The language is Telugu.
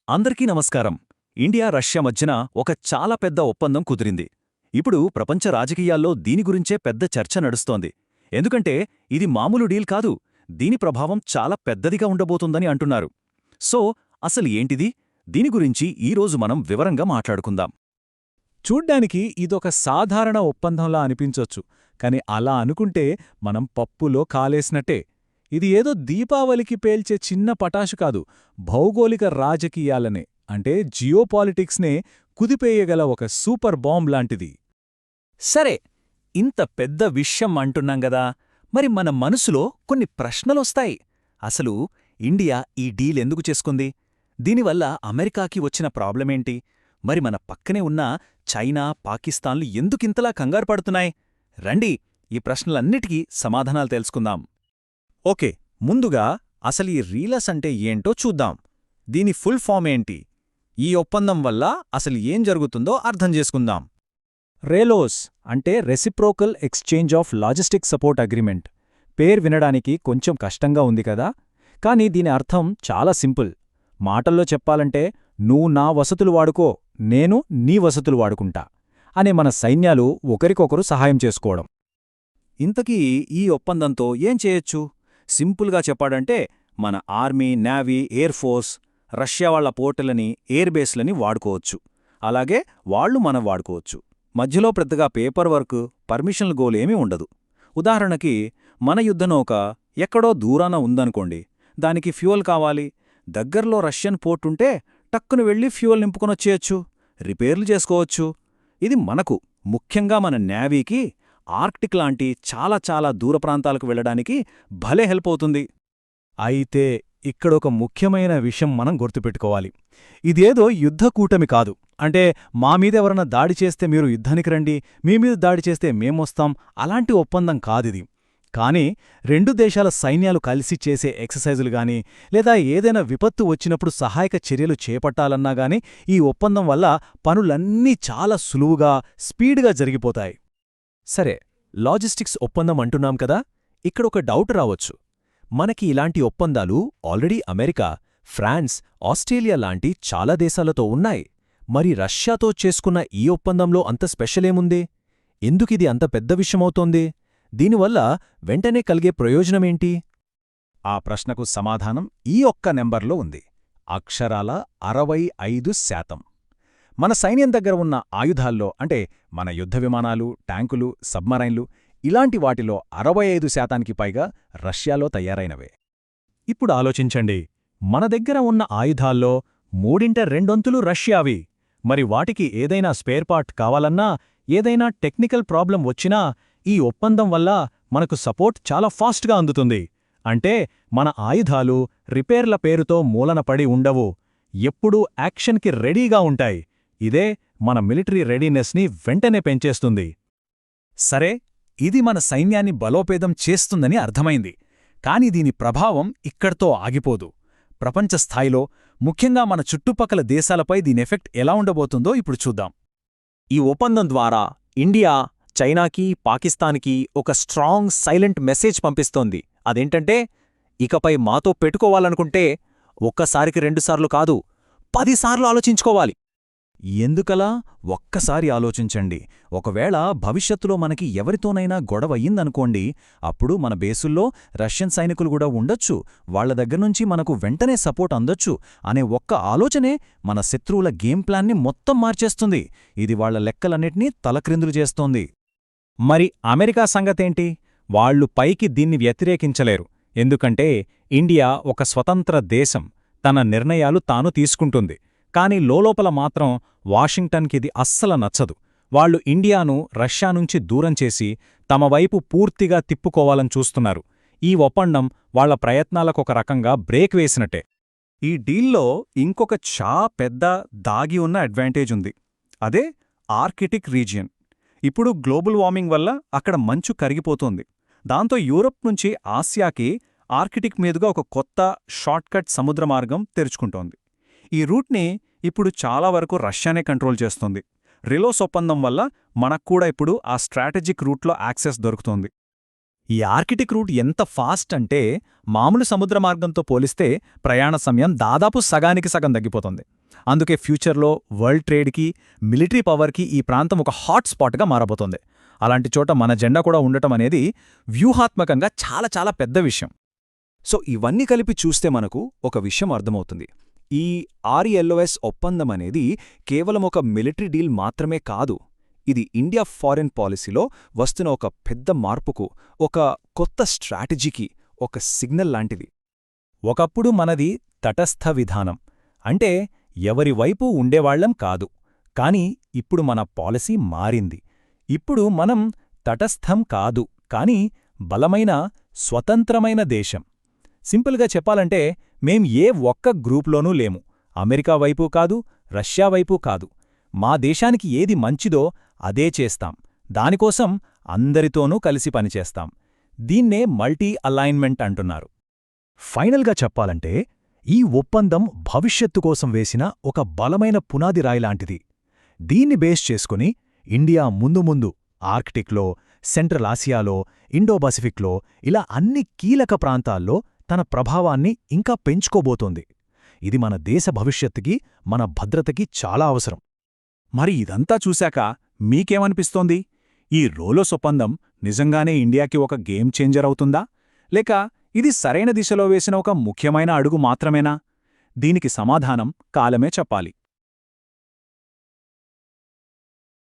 అందరికీ నమస్కారం. ఇండియా రష్యా మధ్యన ఒక చాలా పెద్ద ఒప్పందం కుదిరింది. ఇప్పుడు ప్రపంచ రాజకీయాల్లో దీని గురించే పెద్ద చర్చ నడుస్తోంది. ఎందుకంటే ఇది మామూలు డీల్ కాదు, దీని ప్రభావం చాలా పెద్దదిగా ఉండబోతుందని అంటున్నారు. సో అసలు ఏంటిది? దీని గురించి ఈరోజు మనం వివరంగా మాట్లాడుకుందాం. చూడ్డానికి ఇదొక సాధారణ ఒప్పందంలా అనిపించొచ్చు, కాని అలా అనుకుంటే మనం పప్పులో కాలేసినట్టే. ఇది ఏదో దీపావళికి పేల్చే చిన్న పటాషు కాదు, భౌగోళిక రాజకీయాలనే అంటే జియోపాలిటిక్స్నే కుదిపేయగల ఒక సూపర్ బాంబ్ లాంటిది. సరే, ఇంత పెద్ద విషయం అంటున్నాం గదా, మరి మన మనసులో కొన్ని ప్రశ్నలొస్తాయి. అసలు ఇండియా ఈ డీల్ ఎందుకు చేసుకుంది? దీనివల్ల అమెరికాకి వచ్చిన ప్రాబ్లమేంటి? మరి మన పక్కనే ఉన్న చైనా, పాకిస్తాన్లు ఎందుకింతలా కంగారు పడుతున్నాయి? రండి, ఈ ప్రశ్నలన్నిటికీ సమాధానాలు తెలుసుకుందాం. ఓకే, ముందుగా అసలు ఈ రీలస్ అంటే ఏంటో చూద్దాం. దీని ఫుల్ ఫామ్ ఏంటి? ఈ ఒప్పందం వల్ల అసలు ఏం జరుగుతుందో అర్థం చేసుకుందాం. రేలోస్ అంటే reciprocal exchange of logistic support agreement. పేరు వినడానికి కొంచెం కష్టంగా ఉంది కదా, కానీ దీని అర్థం చాలా సింపుల్. మాటల్లో చెప్పాలంటే, నువ్వు నా వసతులు వాడుకో, నేను నీ వసతులు వాడుకుంటా అనే మన సైన్యాలు ఒకరికొకరు సహాయం చేసుకోవడం. ఇంతకీ ఈ ఒప్పందంతో ఏం చేయొచ్చు? సింపుల్గా చెప్పాడంటే, మన army, navy, air force Russia వాళ్ల పోర్టులని, ఎయిర్ బేస్లని వాడుకోవచ్చు. అలాగే వాళ్లు మనం వాడుకోవచ్చు. మధ్యలో పెద్దగా పేపర్ వర్క్, పర్మిషన్ల గోలేమీ ఉండదు. ఉదాహరణకి, మన యుద్ధనౌక ఎక్కడో దూరాన ఉందనుకోండి, దానికి ఫ్యూయల్ కావాలి. దగ్గర్లో రష్యన్ పోర్టుంటే టక్కును వెళ్లి ఫ్యూయల్ నింపుకొనొచ్చేయచ్చు, రిపేర్లు చేసుకోవచ్చు. ఇది మనకు, ముఖ్యంగా మన నేవీకి ఆర్క్టిక్ లాంటి చాలా చాలా దూర ప్రాంతాలకు వెళ్లడానికి భలే హెల్ప్ అవుతుంది. అయితే ఇక్కడొక ముఖ్యమైన విషయం మనం గుర్తుపెట్టుకోవాలి. ఇదేదో యుద్ధ కూటమి కాదు. అంటే మామీదెవరన్నా దాడి చేస్తే మీరు యుద్ధానికి రండి, మీమీద దాడి చేస్తే మేమొస్తాం, అలాంటి ఒప్పందం కాదిది. కానీ రెండు దేశాల సైన్యాలు కలిసి చేసే ఎక్సర్సైజులు గాని, లేదా ఏదైనా విపత్తు వచ్చినప్పుడు సహాయక చర్యలు చేపట్టాలన్నా గాని ఈ ఒప్పందం వల్ల పనులన్నీ చాలా సులువుగా, స్పీడ్గా జరిగిపోతాయి. సరే, లాజిస్టిక్స్ ఒప్పందం అంటున్నాం కదా, ఇక్కడొక డౌట్ రావచ్చు. మనకి ఇలాంటి ఒప్పందాలు ఆల్రెడీ అమెరికా, ఫ్రాన్స్, ఆస్ట్రేలియా లాంటి చాలా దేశాలతో ఉన్నాయి. మరి రష్యాతో చేసుకున్న ఈ ఒప్పందంలో అంత స్పెషలేముంది? ఎందుకిది అంత పెద్ద విషయమవుతోంది? దీనివల్ల వెంటనే కలిగే ప్రయోజనమేంటి? ఆ ప్రశ్నకు సమాధానం ఈ ఒక్క నెంబర్లో ఉంది. అక్షరాల 65%. మన సైన్యం దగ్గర ఉన్న ఆయుధాల్లో, అంటే మన యుద్ధ విమానాలు, ట్యాంకులు, సబ్మరైన్లు, ఇలాంటి వాటిలో 65%కి పైగా రష్యాలో తయారైనవే. ఇప్పుడు ఆలోచించండి, మన దగ్గర ఉన్న ఆయుధాల్లో 2/3 రష్యావి. మరి వాటికి ఏదైనా స్పేర్ పార్ట్ కావాలన్నా, ఏదైనా టెక్నికల్ ప్రాబ్లం వచ్చినా ఈ ఒప్పందం వల్ల మనకు సపోర్ట్ చాలా ఫాస్ట్గా అందుతుంది. అంటే మన ఆయుధాలు రిపేర్ల పేరుతో మూలన పడి ఉండవు, ఎప్పుడూ యాక్షన్కి రెడీగా ఉంటాయి. ఇదే మన మిలిటరీ రెడీనెస్ని వెంటనే పెంచేస్తుంది. సరే, ఇది మన సైన్యాన్ని బలోపేతం చేస్తుందని అర్థమైంది. కాని దీని ప్రభావం ఇక్కడితో ఆగిపోదు. ప్రపంచ స్థాయిలో, ముఖ్యంగా మన చుట్టుపక్కల దేశాలపై దీని ఎఫెక్ట్ ఎలా ఉండబోతుందో ఇప్పుడు చూద్దాం. ఈ ఒప్పందం ద్వారా ఇండియా చైనాకి, పాకిస్తాన్కి ఒక స్ట్రాంగ్ సైలెంట్ మెసేజ్ పంపిస్తోంది. అదేంటంటే, ఇకపై మాతో పెట్టుకోవాలనుకుంటే ఒక్కసారికి 2 సార్లు కాదు, 10 సార్లు ఆలోచించుకోవాలి. ఎందుకలా? ఒక్కసారి ఆలోచించండి. ఒకవేళ భవిష్యత్తులో మనకి ఎవరితోనైనా గొడవయ్యిందనుకోండి, అప్పుడు మన బేసుల్లో రష్యన్ సైనికులు కూడా ఉండొచ్చు, వాళ్ల దగ్గర్నుంచి మనకు వెంటనే సపోర్ట్ అందొచ్చు అనే ఒక్క ఆలోచనే మన శత్రువుల గేమ్ ప్లాన్ని మొత్తం మార్చేస్తుంది. ఇది వాళ్ల లెక్కలన్నిటినీ తలక్రిందులు చేస్తోంది. మరి అమెరికా సంగతేంటి? వాళ్లు పైకి దీన్ని వ్యతిరేకించలేరు. ఎందుకంటే ఇండియా ఒక స్వతంత్ర దేశం, తన నిర్ణయాలు తాను తీసుకుంటుంది. కాని లోలోపల మాత్రం వాషింగ్టన్కిది అస్సల నచ్చదు. వాళ్లు ఇండియాను రష్యా నుంచి దూరం చేసి తమ వైపు పూర్తిగా తిప్పుకోవాలని చూస్తున్నారు. ఈ ఒప్పందం వాళ్ల ప్రయత్నాలకొక రకంగా బ్రేక్ వేసినట్టే. ఈ డీల్లో ఇంకొక పెద్ద దాగి ఉన్న అడ్వాంటేజ్ ఉంది. అదే ఆర్కిటిక్ రీజియన్. ఇప్పుడు గ్లోబల్ వార్మింగ్ వల్ల అక్కడ మంచు కరిగిపోతోంది. దాంతో యూరప్ నుంచి ఆసియాకి ఆర్కిటిక్ మీదుగా ఒక కొత్త షార్ట్కట్ సముద్ర మార్గం తెరుచుకుంటోంది. ఈ రూట్ని ఇప్పుడు చాలా వరకు రష్యానే కంట్రోల్ చేస్తుంది. రిలోస్ ఒప్పందం వల్ల మనక్కూడా ఇప్పుడు ఆ స్ట్రాటజిక్ రూట్లో యాక్సెస్ దొరుకుతోంది. ఈ ఆర్కిటిక్ రూట్ ఎంత ఫాస్ట్ అంటే మామూలు సముద్ర మార్గంతో పోలిస్తే ప్రయాణ సమయం దాదాపు సగానికి సగం తగ్గిపోతుంది. అందుకే ఫ్యూచర్లో వరల్డ్ ట్రేడ్కి, మిలిటరీ పవర్కి ఈ ప్రాంతం ఒక హాట్ స్పాట్గా మారబోతోంది. అలాంటి చోట మన జెండా కూడా ఉండటం అనేది వ్యూహాత్మకంగా చాలా చాలా పెద్ద విషయం. సో ఇవన్నీ కలిపి చూస్తే మనకు ఒక విషయం అర్థమవుతుంది. ఈ RLOS ఒప్పందం అనేది కేవలం ఒక మిలిటరీ డీల్ మాత్రమే కాదు. ఇది ఇండియా ఫారెన్ పాలసీలో వస్తున్న ఒక పెద్ద మార్పుకు, ఒక కొత్త స్ట్రాటజీకి ఒక సిగ్నల్ లాంటిది. ఒకప్పుడు మనది తటస్థ విధానం, అంటే ఎవరి వైపు ఉండేవాళ్లం కాదు. కాని ఇప్పుడు మన పాలసీ మారింది. ఇప్పుడు మనం తటస్థం కాదు, కాని బలమైన, స్వతంత్రమైన దేశం. సింపుల్గా చెప్పాలంటే మేం ఏ ఒక్క గ్రూప్లోనూ లేము. అమెరికా వైపు కాదు, రష్యా వైపు కాదు. మా దేశానికి ఏది మంచిదో అదే చేస్తాం. దానికోసం అందరితోనూ కలిసి పనిచేస్తాం. దీన్నే మల్టీ అలైన్మెంట్ అంటున్నారు. ఫైనల్గా చెప్పాలంటే ఈ ఒప్పందం భవిష్యత్తు కోసం వేసిన ఒక బలమైన పునాది రాయిలాంటిది. దీన్ని బేస్ చేసుకుని ఇండియా ముందు ముందు ఆర్కిటిక్లో, సెంట్రల్ ఆసియాలో, ఇండోపసిఫిక్లో ఇలా అన్ని కీలక ప్రాంతాల్లో తన ప్రభావాన్ని ఇంకా పెంచుకోబోతోంది. ఇది మన దేశ భవిష్యత్తుకి, మన భద్రతకి చాలా అవసరం. మరి ఇదంతా చూశాక మీకేమనిపిస్తోంది? ఈ రోలోస్ ఒప్పందం నిజంగానే ఇండియాకి ఒక గేమ్ చేంజర్ అవుతుందా? లేక ఇది సరైన దిశలో వేసిన ఒక ముఖ్యమైన అడుగు మాత్రమేనా? దీనికి సమాధానం కాలమే చెప్పాలి.